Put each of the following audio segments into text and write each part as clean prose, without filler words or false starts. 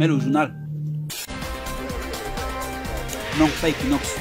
Mais le journal. Non, pas Equinox.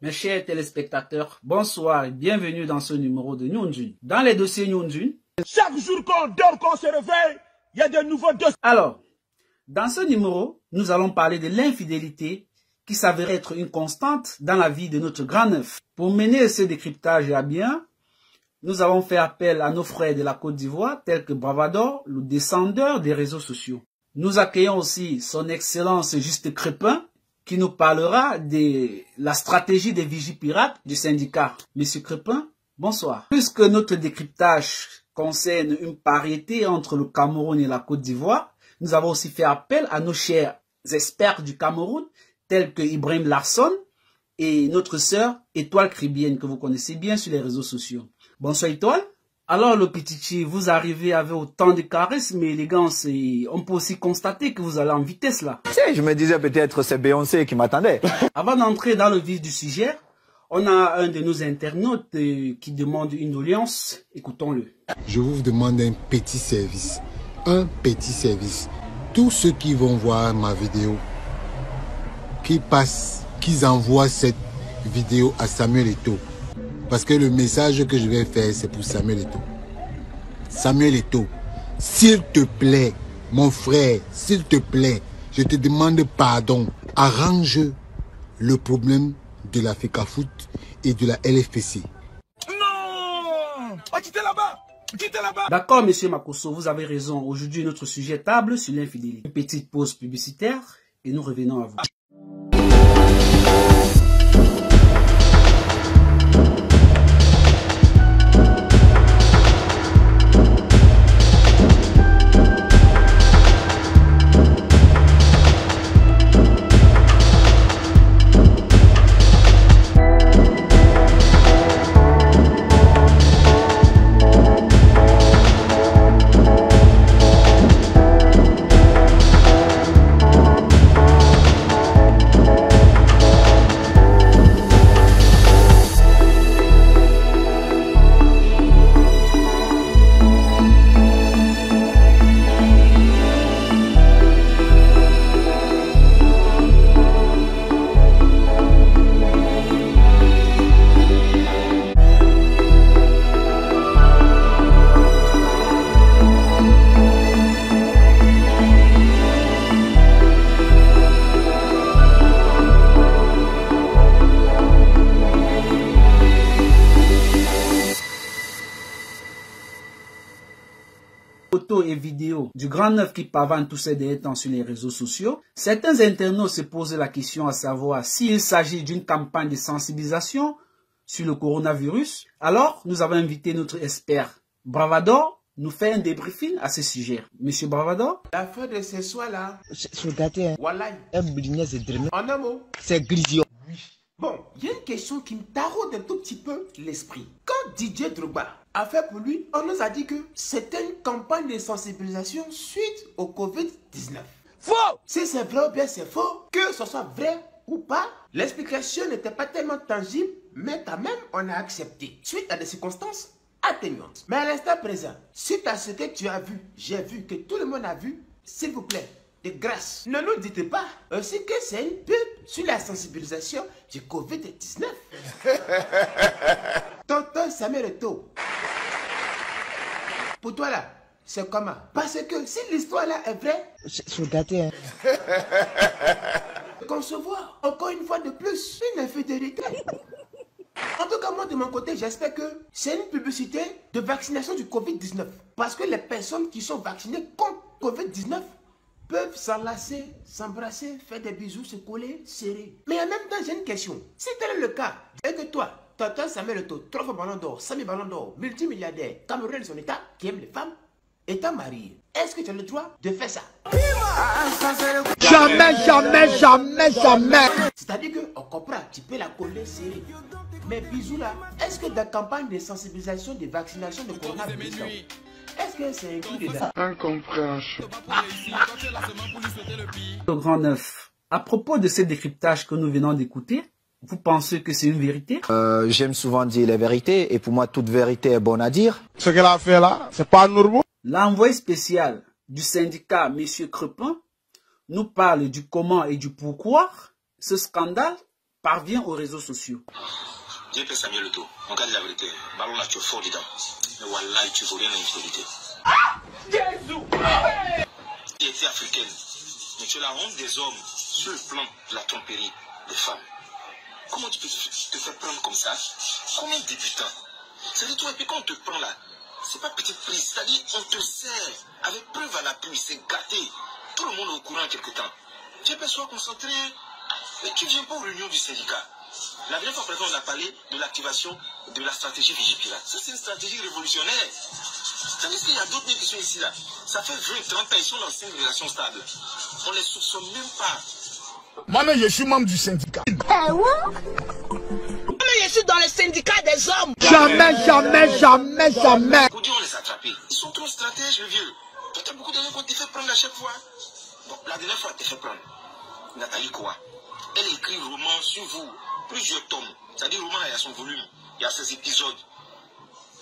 Mes chers téléspectateurs, bonsoir et bienvenue dans ce numéro de Nyunjun. Dans les dossiers Nyunjun, chaque jour qu'on dort, qu'on se réveille, il y a de nouveaux dossiers. Alors, dans ce numéro, nous allons parler de l'infidélité qui s'avère être une constante dans la vie de notre grand neuf. Pour mener ce décryptage à bien, nous avons fait appel à nos frères de la Côte d'Ivoire, tels que Bravador, le descendeur des réseaux sociaux. Nous accueillons aussi son Excellence Juste Crépin, qui nous parlera de la stratégie des vigies pirates du syndicat. Monsieur Crépin, bonsoir. Puisque notre décryptage concerne une pariété entre le Cameroun et la Côte d'Ivoire, nous avons aussi fait appel à nos chers experts du Cameroun, tels que Ibrahim Larson et notre sœur Étoile Cribienne, que vous connaissez bien sur les réseaux sociaux. Bonsoir Étoile. Alors le petit, vous arrivez avec autant de charisme et élégance et on peut aussi constater que vous allez en vitesse là. Je me disais peut-être c'est Beyoncé qui m'attendait. Avant d'entrer dans le vif du sujet, on a un de nos internautes qui demande une audience. Écoutons-le. Je vous demande un petit service. Un petit service. Tous ceux qui vont voir ma vidéo, qu'ils envoient cette vidéo à Samuel Eto'o. Parce que le message que je vais faire, c'est pour Samuel Eto'o. Samuel Eto'o, s'il te plaît, mon frère, s'il te plaît, je te demande pardon. Arrange le problème de la FECAFOOT et de la LFPC. Non! Quittez là-bas! Quittez là-bas! D'accord, monsieur Makosso, vous avez raison. Aujourd'hui, notre sujet table sur l'infidélité. Une petite pause publicitaire et nous revenons à vous. Photos et vidéos du grand neuf qui pavane tous ces derniers temps sur les réseaux sociaux, certains internautes se posent la question à savoir s'il s'agit d'une campagne de sensibilisation sur le coronavirus. Alors, nous avons invité notre expert Bravador nous faire un débriefing à ce sujet. Monsieur Bravador? L'affaire de ce soir-là, c'est daté. voilà. En un mot, C'est grisio. bon, il y a une question qui me taraude un tout petit peu l'esprit. Quand Didier Drogba a fait pour lui, on nous a dit que c'était une campagne de sensibilisation suite au Covid-19. Faux! Si c'est vrai ou bien c'est faux, que ce soit vrai ou pas, l'explication n'était pas tellement tangible, mais quand même on a accepté, suite à des circonstances atténuantes. Mais à l'instant présent, suite à ce que tu as vu, j'ai vu, que tout le monde a vu, s'il vous plaît, de grâce, ne nous dites pas aussi que c'est une pub sur la sensibilisation du Covid-19. Tonton Samuel Eto'o, pour toi là, c'est comment? Parce que si l'histoire là est vraie, C'est daté. concevoir encore une fois de plus une infidélité. En tout cas, moi de mon côté, j'espère que c'est une publicité de vaccination du Covid-19. Parce que les personnes qui sont vaccinées contre Covid-19 peuvent s'enlacer, s'embrasser, faire des bisous, se coller, serrer. Mais en même temps, j'ai une question. Si tel est le cas, et que toi, tonton Samuel Eto'o, 3 fois ballon d'or, 5 000 ballons d'or, multimilliardaire, Camerounais de son état, qui aime les femmes, étant marié, est-ce que tu as le droit de faire ça? Jamais, jamais, jamais, jamais. C'est-à-dire qu'on comprend, tu peux la coller serrée. Mais bisous là, est-ce que dans la campagne de sensibilisation de vaccination de coronavirus, Est-ce que c'est un coup dedans? Incompréhension. Le grand neuf. À propos de ce décryptage que nous venons d'écouter, vous pensez que c'est une vérité? J'aime souvent dire les vérités et pour moi toute vérité est bonne à dire. Ce qu'elle a fait là, c'est pas normal. L'envoyé spécial du syndicat, M. Crepin, nous parle du comment et du pourquoi ce scandale parvient aux réseaux sociaux. J'ai fait Samuel Eto'o. On garde la vérité. Ballon là, tu es fort dedans. Mais voilà, tu faut rien à l'infidélité. Tu es africaine. Mais tu es la honte des hommes sur le plan de la tromperie des femmes. Comment tu peux te faire prendre comme ça? Combien de débutants? C'est-à-dire, toi, et puis quand on te prend là, c'est pas petite prise. C'est-à-dire, on te sert avec preuve à l'appui, c'est gâté. Tout le monde est au courant quelque temps. Tu peux sois concentré. Mais tu viens pas aux réunions du syndicat. La dernière fois, on a parlé de l'activation de la stratégie Vigipirate. Ça, c'est une stratégie révolutionnaire. Ça veut dire qu'il y a d'autres qui sont ici, là. Ça fait 20, 30 ans, ils sont dans 5 relations stables. On les soupçonne même pas. Moi-même, je suis membre du syndicat. Moi-même, je suis dans le syndicat des hommes. Jamais, jamais, jamais, jamais. Pour dire, on les a attrapés. Ils sont trop stratèges, le vieux. Toi, t'as beaucoup d'années qu'on t'est fait prendre à chaque fois. Bon, la dernière fois, t'es fait prendre. Nathalie Koa. Elle écrit roman sur vous. Plusieurs tomes. C'est-à-dire, roman, il y a son volume. Il y a ses épisodes.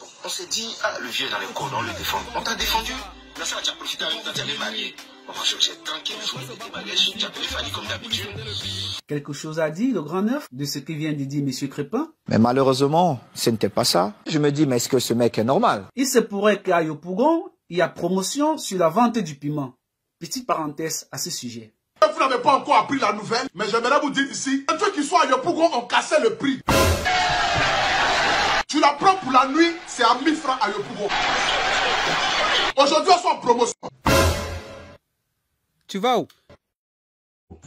Bon, on s'est dit, ah, le vieux est dans les cordes, on le défend. On t'a défendu. Là, ça, tu as profité avec quand tu allais marier. Bon, moi, je suis tranquille, je voulais tes mariages. Tu as appelé Fanny comme d'habitude. Quelque chose à dire, le grand neuf, de ce que vient de dire M. Crepin? Mais malheureusement, ce n'était pas ça. Je me dis, mais est-ce que ce mec est normal? Il se pourrait qu'à Yopougon, il y a promotion sur la vente du piment. Petite parenthèse à ce sujet. Vous n'avez pas encore appris la nouvelle, mais j'aimerais vous dire ici, ceux qui sont à Yopougon ont cassé le prix. Tu la prends pour la nuit, c'est à 1000 francs à Yopougon. Aujourd'hui, on est en promotion. Tu vas où?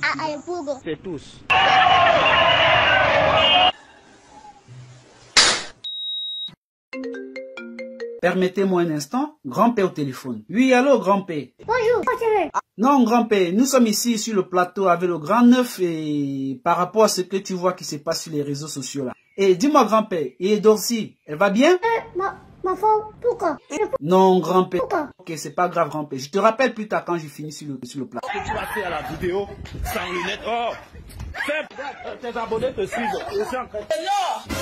À Yopougon. C'est tous. Permettez-moi un instant, grand-père au téléphone. Oui, allô, grand-père. Bonjour, Non, grand-père, nous sommes ici sur le plateau avec le grand neuf et par rapport à ce que tu vois qui se passe sur les réseaux sociaux là. Et dis-moi, grand-père, et Dorcy, elle va bien? ma femme, pourquoi? Non, grand-père. Pourquoi? Ok, c'est pas grave, grand-père. Je te rappelle plus tard quand j'ai fini sur le plateau. Ce que tu vas faire à la vidéo, sans lunettes, oh, tes abonnés te suivent. Je suis en train. Non.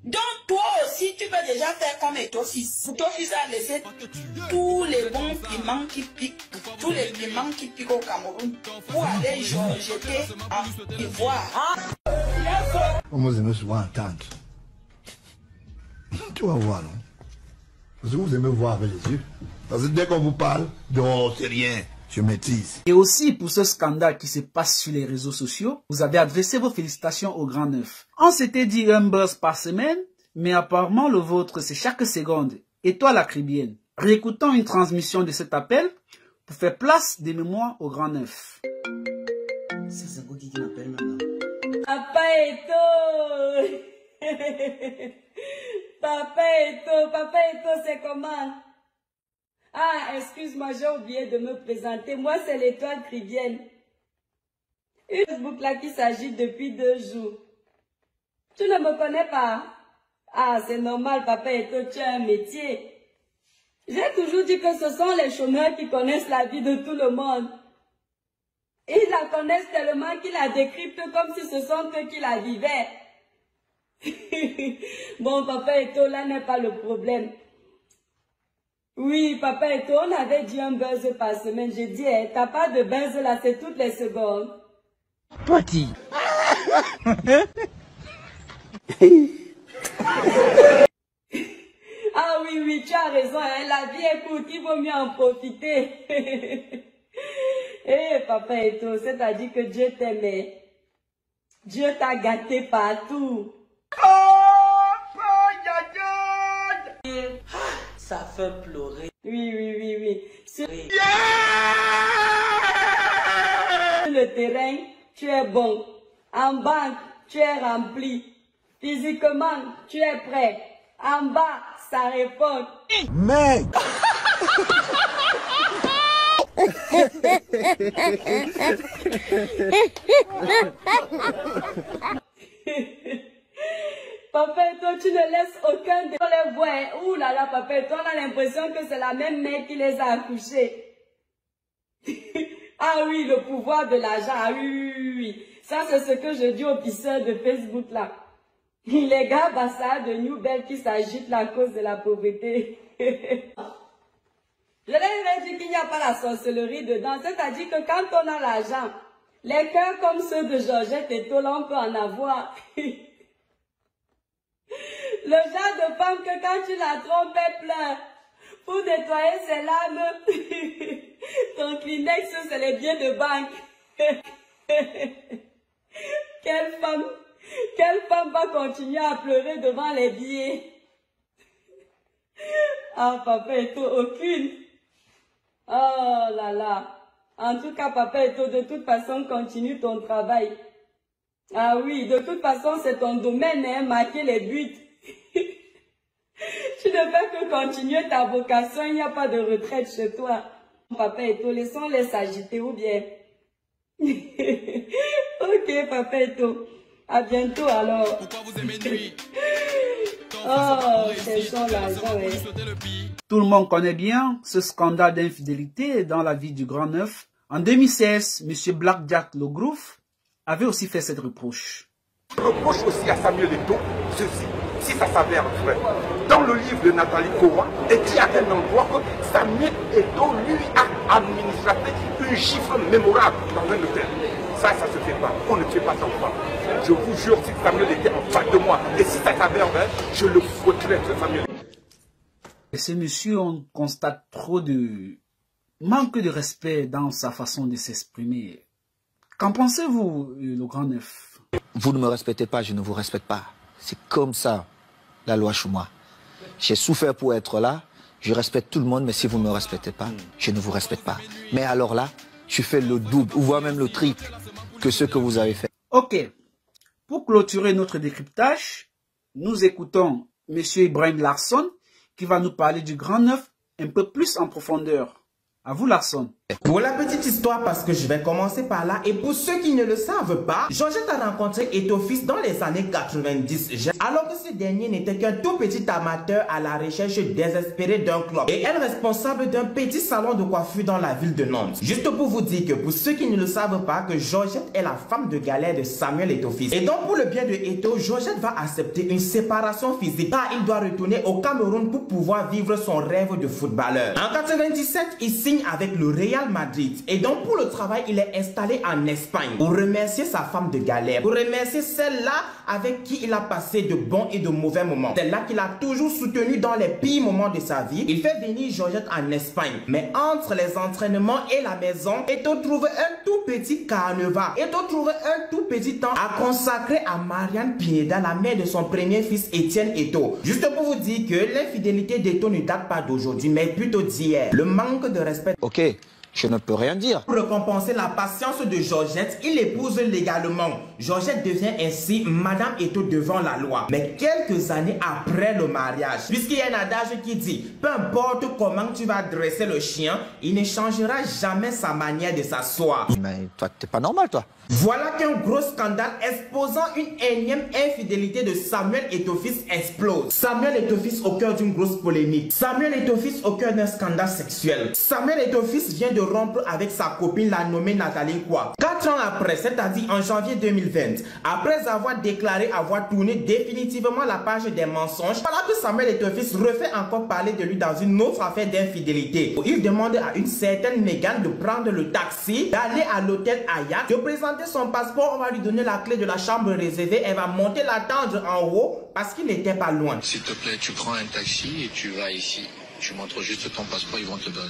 Donc toi aussi, tu peux déjà faire comme Eto'o-fils. Eto'o-fils a laissé tous les bons piments qui piquent, tous les piments qui piquent au Cameroun pour aller jeter en Ivoire. On va aimer souvent entendre. Tu vas voir, non? Parce que vous aimez voir avec les yeux. Parce que dès qu'on vous parle, non, c'est rien. Je maîtrise. Et aussi pour ce scandale qui se passe sur les réseaux sociaux, vous avez adressé vos félicitations au grand neuf. On s'était dit un buzz par semaine, mais apparemment le vôtre c'est chaque seconde. Et toi la Caribbeenne. Réécoutons une transmission de cet appel pour faire place des mémoires au grand neuf. C'est quoi qui m'appelle maintenant? Papa Eto'o. Papa Eto'o, c'est comment? Ah, excuse-moi, j'ai oublié de me présenter. Moi, c'est l'étoile caribéenne. Une Facebook là qui s'agite depuis 2 jours. Tu ne me connais pas? Ah, c'est normal, Papa Eto'o, tu as un métier. J'ai toujours dit que ce sont les chômeurs qui connaissent la vie de tout le monde. Ils la connaissent tellement qu'ils la décryptent comme si ce sont eux qui la vivaient. Bon, Papa Eto'o, là n'est pas le problème. Oui, Papa Eto'o, on avait dit un buzz par semaine. J'ai dit, hey, t'as pas de buzz là, c'est toutes les secondes. Petit. Ah oui, tu as raison, hein, la vie est courte, il vaut mieux en profiter. Eh, Papa Eto'o, c'est-à-dire que Dieu t'aimait. Dieu t'a gâté partout. Ça fait pleurer. Oui. Sur le terrain, tu es bon. En banque, tu es rempli. Physiquement, tu es prêt. En bas, ça répond. Mec! Papa et toi, tu ne laisses aucun de les voix. Ouh là là, papa et toi, on a l'impression que c'est la même mère qui les a accouchés. Ah oui, le pouvoir de l'argent. Ah oui. Ça, c'est ce que je dis aux pisseurs de Facebook là. Les gars, bah ça, de New Belle qui s'agitent à cause de la pauvreté. Je leur ai dit qu'il n'y a pas la sorcellerie dedans. C'est-à-dire que quand on a l'argent, les cœurs comme ceux de Georgette et Tola, on peut en avoir. Le genre de femme que quand tu la trompes, elle pleure. Pour nettoyer ses larmes, ton Kleenex, c'est les billets de banque. Quelle femme va continuer à pleurer devant les billets? Ah, papa Eto, aucune. Oh là là. En tout cas, papa Eto, de toute façon, continue ton travail. Ah oui, de toute façon, c'est ton domaine, hein, marquer les buts. Tu ne fais que continuer ta vocation, il n'y a pas de retraite chez toi. Papa Eto, laissons-les s'agiter ou bien. Ok, papa Eto. À bientôt alors. Pourquoi vous aimez nuit? Oh, cherchons l'argent, ouais. Tout le monde connaît bien ce scandale d'infidélité dans la vie du Grand Neuf. En 2016, M. Blackjack Le Groove avait aussi fait cette reproche. Je reproche aussi à Samuel Eto'o ceci, si ça s'avère vrai. Dans le livre de Nathalie Kowa, écrit à un endroit que Samuel Eto'o lui a administré un chiffre mémorable dans un hôtel. Ça se fait pas. On ne fait pas ça. Je vous jure, si Samuel était en face de moi, et si ça s'avère vrai, je le foutrais, ce Samuel. Et ce monsieur, on constate trop de manque de respect dans sa façon de s'exprimer. Qu'en pensez-vous, le Grand Neuf? Vous ne me respectez pas, je ne vous respecte pas. C'est comme ça, la loi chez moi. J'ai souffert pour être là, je respecte tout le monde, mais si vous ne me respectez pas, je ne vous respecte pas. Mais alors là, je fais le double, ou voire même le triple que ce que vous avez fait. Ok. Pour clôturer notre décryptage, nous écoutons M. Ibrahim Larson qui va nous parler du Grand Neuf un peu plus en profondeur. À vous, Larson. Pour la petite histoire, parce que je vais commencer par là, et pour ceux qui ne le savent pas, Georgette a rencontré Eto'o Fils dans les années 90, alors que ce dernier n'était qu'un tout petit amateur à la recherche désespérée d'un club, et elle responsable d'un petit salon de coiffure dans la ville de Nantes. Juste pour vous dire que pour ceux qui ne le savent pas, que Georgette est la femme de galère de Samuel Eto'o Fils. Et donc pour le bien de Eto'o, Georgette va accepter une séparation physique, car il doit retourner au Cameroun pour pouvoir vivre son rêve de footballeur. En 97, il signe avec le Real Madrid. Et donc pour le travail, il est installé en Espagne pour remercier sa femme de galère, pour remercier celle-là avec qui il a passé de bons et de mauvais moments, celle-là qu'il a toujours soutenu dans les pires moments de sa vie. Il fait venir Georgette en Espagne, mais entre les entraînements et la maison, Eto'o trouve un tout petit carnaval. Eto'o trouve un tout petit temps à consacrer à Marianne Pineda, la mère de son premier fils Étienne Eto'o. Juste pour vous dire que l'infidélité d'Eto'o ne date pas d'aujourd'hui, mais plutôt d'hier. Le manque de respect. Ok. Je ne peux rien dire. Pour récompenser la patience de Georgette, il l'épouse légalement. Georgette devient ainsi Madame Eto'o devant la loi. Mais quelques années après le mariage, puisqu'il y a un adage qui dit, peu importe comment tu vas dresser le chien, il ne changera jamais sa manière de s'asseoir. Mais toi, t'es pas normal, toi. Voilà qu'un gros scandale exposant une énième infidélité de Samuel Eto'o Fils explose. Samuel Eto'o Fils au cœur d'une grosse polémique. Samuel Eto'o Fils au cœur d'un scandale sexuel. Samuel Eto'o Fils vient de rompre avec sa copine, la nommée Nathalie Kowa. 4 ans après, c'est-à-dire en janvier 2020, après avoir déclaré avoir tourné définitivement la page des mensonges, voilà que Samuel Eto'o Fils refait encore parler de lui dans une autre affaire d'infidélité. Il demande à une certaine Megan de prendre le taxi, d'aller à l'hôtel Hyatt, de présenter son passeport, on va lui donner la clé de la chambre réservée, elle va monter l'attendre en haut parce qu'il n'était pas loin. S'il te plaît, tu prends un taxi et tu vas ici. Tu montres juste ton passeport, ils vont te donner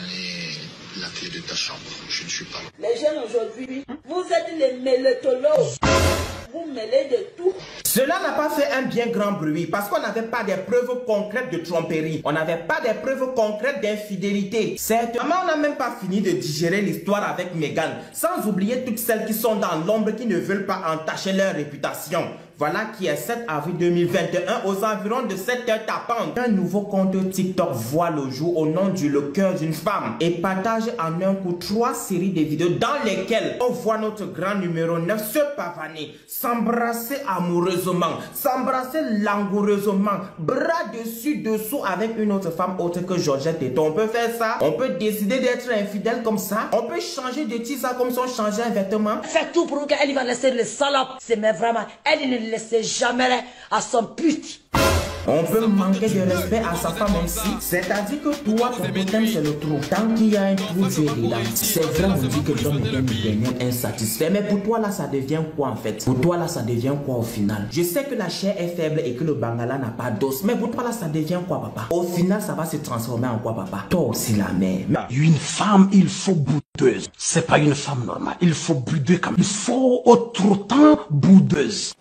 la clé de ta chambre. Je ne suis pas là. Les jeunes aujourd'hui, vous êtes les mélétolos. Vous mêlez de tout. Cela n'a pas fait un bien grand bruit parce qu'on n'avait pas des preuves concrètes de tromperie. On n'avait pas des preuves concrètes d'infidélité. Certainement, on n'a même pas fini de digérer l'histoire avec Meghan. Sans oublier toutes celles qui sont dans l'ombre qui ne veulent pas entacher leur réputation. Voilà qui est 7 avril 2021 aux environs de 7h tapantes. Un nouveau compte TikTok voit le jour au nom du Le Cœur d'une Femme et partage en un coup 3 séries de vidéos dans lesquelles on voit notre grand numéro 9 se pavaner, s'embrasser amoureusement, s'embrasser langoureusement, bras dessus dessous avec une autre femme autre que Georgette Eto. On peut faire ça, on peut décider d'être infidèle comme ça, on peut changer de titre comme si on changeait un vêtement. Fais tout pour qu'elle va laisser le salope. C'est mais vraiment, elle ne laissait jamais à son pute. On peut manquer de respect à sa femme aussi. C'est-à-dire que toi, ton totem, c'est le trou. Tant qu'il y a un trou, tu es dedans. C'est vrai, on dit que l'homme est un millénaire insatisfait. Mais pour toi, là, ça devient quoi en fait? Pour toi, là, ça devient quoi au final? Je sais que la chair est faible et que le bangala n'a pas d'os. Mais pour toi, là, ça devient quoi, papa? Au final, ça va se transformer en quoi, papa? Toi aussi, la mère. Une femme, il faut boudeuse. C'est pas une femme normale. Il faut bouder comme il faut autant boudeuse.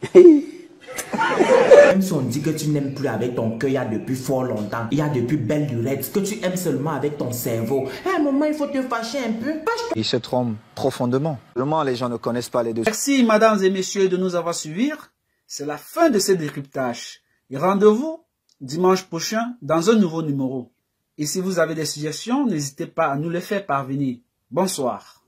Même si on dit que tu n'aimes plus avec ton cœur, il y a depuis fort longtemps, il y a depuis belle lurette, que tu aimes seulement avec ton cerveau. À un moment, il faut te fâcher un peu. Il se trompe profondément. Vraiment, les gens ne connaissent pas les deux. Merci, mesdames et messieurs, de nous avoir suivis. C'est la fin de ce décryptage. Et rendez-vous dimanche prochain dans un nouveau numéro. Et si vous avez des suggestions, n'hésitez pas à nous les faire parvenir. Bonsoir.